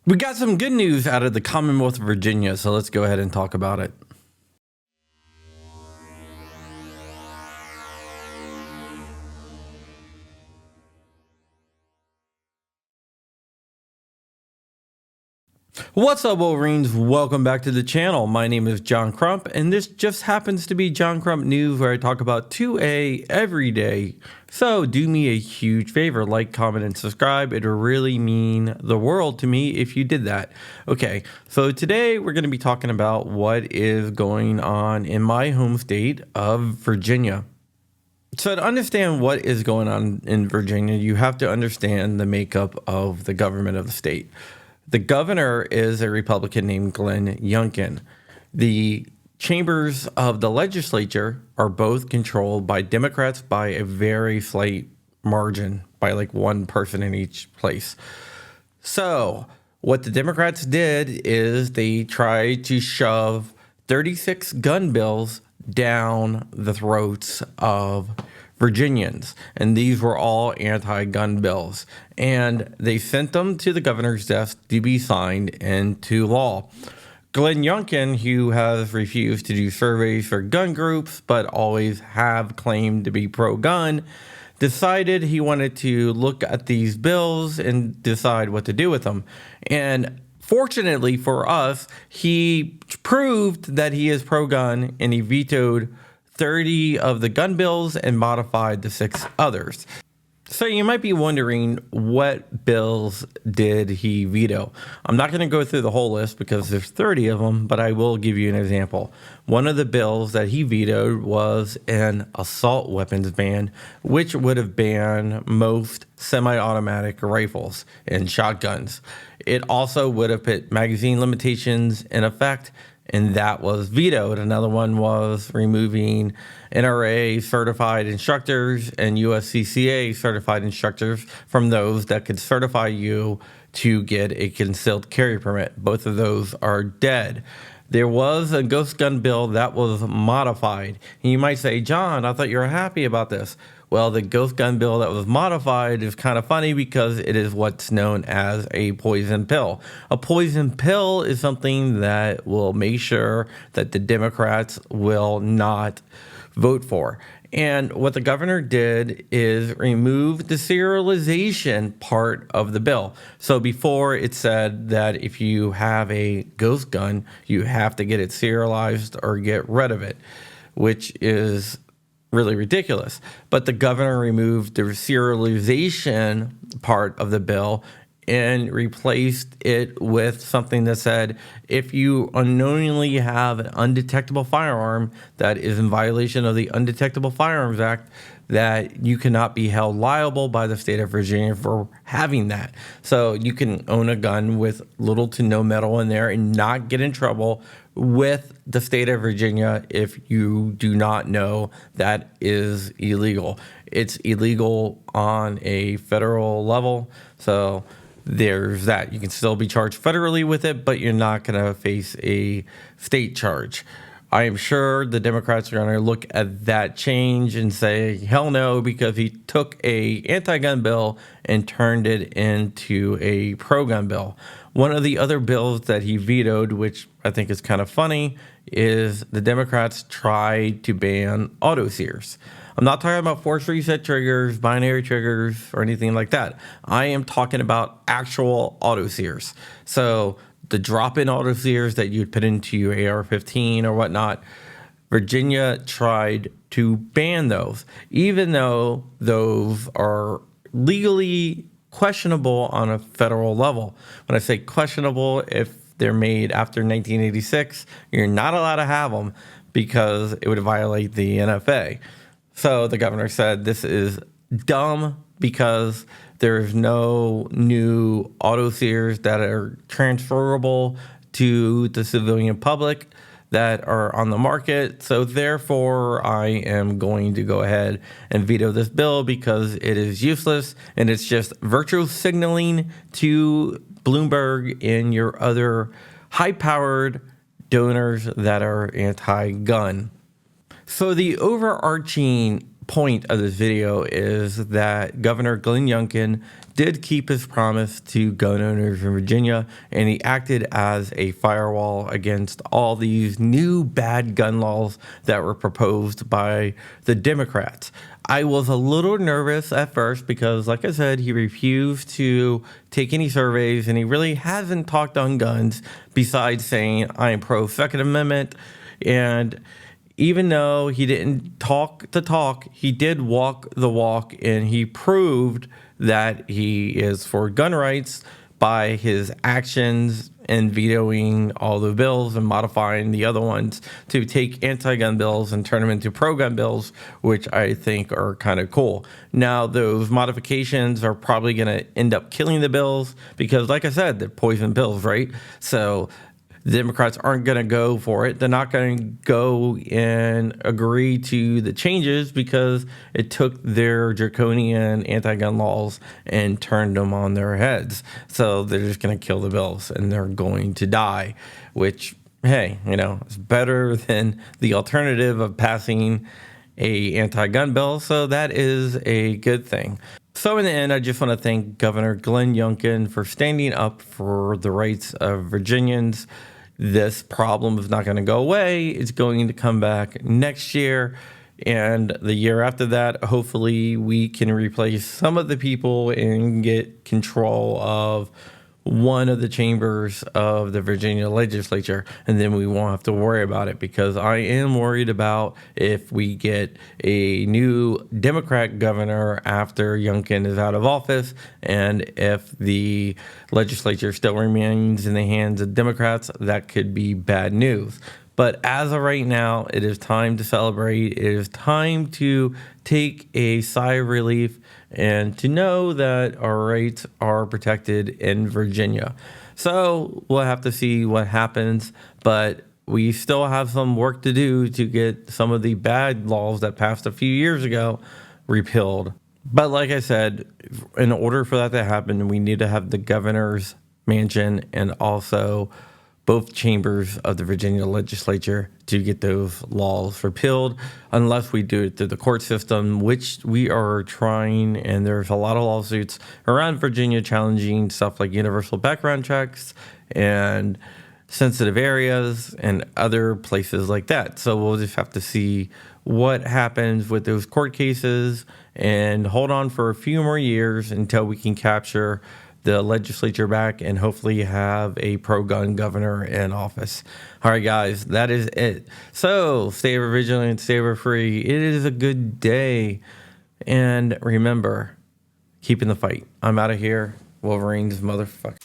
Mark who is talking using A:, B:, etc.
A: We got some good news out of the Commonwealth of Virginia, so let's go ahead and talk about it. What's up, Wolverines? Welcome back to the channel. My name is John Crump, and this just happens to be John Crump News, where I talk about 2A every day. So do me a huge favor, like, comment, and subscribe. It would really mean the world to me if you did that. Okay, so today we're going to be talking about what is going on in my home state of Virginia. So to understand what is going on in Virginia, you have to understand the makeup of the government of the state. The governor is a Republican named Glenn Youngkin. The chambers of the legislature are both controlled by Democrats by a very slight margin, by like one person in each place. So what the Democrats did is they tried to shove 36 gun bills down the throats of Virginians, and these were all anti-gun bills, and they sent them to the governor's desk to be signed into law. Glenn Youngkin, who has refused to do surveys for gun groups but always have claimed to be pro-gun, decided he wanted to look at these bills and decide what to do with them. And fortunately for us, he proved that he is pro-gun, and he vetoed 30 of the gun bills and modified the 6 others. So you might be wondering, what bills did he veto? I'm not going to go through the whole list because there's 30 of them, but I will give you an example. One of the bills that he vetoed was an assault weapons ban, which would have banned most semi-automatic rifles and shotguns. It also would have put magazine limitations in effect, and that was vetoed. Another one was removing NRA certified instructors and USCCA certified instructors from those that could certify you to get a concealed carry permit. Both of those are dead. There was a ghost gun bill that was modified. And you might say, John, I thought you were happy about this. Well, the ghost gun bill that was modified is kind of funny because it is what's known as a poison pill. A poison pill is something that will make sure that the Democrats will not vote for. And what the governor did is remove the serialization part of the bill. So before, it said that if you have a ghost gun, you have to get it serialized or get rid of it, which is really ridiculous. But the governor removed the serialization part of the bill and replaced it with something that said, if you unknowingly have an undetectable firearm that is in violation of the Undetectable Firearms Act, that you cannot be held liable by the state of Virginia for having that. So you can own a gun with little to no metal in there and not get in trouble with the state of Virginia if you do not know that is illegal. It's illegal on a federal level, so there's that. You can still be charged federally with it, but you're not going to face a state charge. I am sure the Democrats are going to look at that change and say, hell no, because he took a anti-gun bill and turned it into a pro-gun bill. One of the other bills that he vetoed, which I think is kind of funny, is the Democrats tried to ban auto sears. I'm not talking about force reset triggers, binary triggers, or anything like that. I am talking about actual auto sears. So the drop-in auto sears that you'd put into your AR-15 or whatnot, Virginia tried to ban those, even though those are legally questionable on a federal level. When I say questionable, if they're made after 1986, you're not allowed to have them because it would violate the NFA. So the governor said this is dumb because there's no new auto sears that are transferable to the civilian public that are on the market. So therefore, I am going to go ahead and veto this bill because it is useless and it's just virtual signaling to Bloomberg and your other high-powered donors that are anti-gun. So the overarching point of this video is that Governor Glenn Youngkin did keep his promise to gun owners in Virginia, and he acted as a firewall against all these new bad gun laws that were proposed by the Democrats. I was a little nervous at first because, like I said, he refused to take any surveys, and he really hasn't talked on guns besides saying, I am pro Second Amendment. And even though he didn't talk the talk, he did walk the walk, and he proved that he is for gun rights by his actions and vetoing all the bills and modifying the other ones to take anti-gun bills and turn them into pro-gun bills, which I think are kind of cool. Now, those modifications are probably going to end up killing the bills because, like I said, they're poison pills, right? So the Democrats aren't going to go for it. They're not going to go and agree to the changes because it took their draconian anti-gun laws and turned them on their heads. So they're just going to kill the bills and they're going to die, which, hey, it's better than the alternative of passing a anti-gun bill. So that is a good thing. So in the end, I just want to thank Governor Glenn Youngkin for standing up for the rights of Virginians. This problem is not going to go away. It's going to come back next year. And the year after that, hopefully we can replace some of the people and get control of one of the chambers of the Virginia legislature, and then we won't have to worry about it, because I am worried about if we get a new Democrat governor after Youngkin is out of office, and if the legislature still remains in the hands of Democrats, that could be bad news. But as of right now, it is time to celebrate. It is time to take a sigh of relief and to know that our rights are protected in Virginia. So we'll have to see what happens, but we still have some work to do to get some of the bad laws that passed a few years ago repealed. But like I said, in order for that to happen, we need to have the governor's mansion and also both chambers of the Virginia legislature to get those laws repealed, unless we do it through the court system, which we are trying. And there's a lot of lawsuits around Virginia challenging stuff like universal background checks and sensitive areas and other places like that. So we'll just have to see what happens with those court cases and hold on for a few more years until we can capture the legislature back and hopefully have a pro-gun governor in office. All right, guys, that is it. So stay ever vigilant, stay ever free. It is a good day. And remember, keep in the fight. I'm out of here. Wolverine's motherfucker.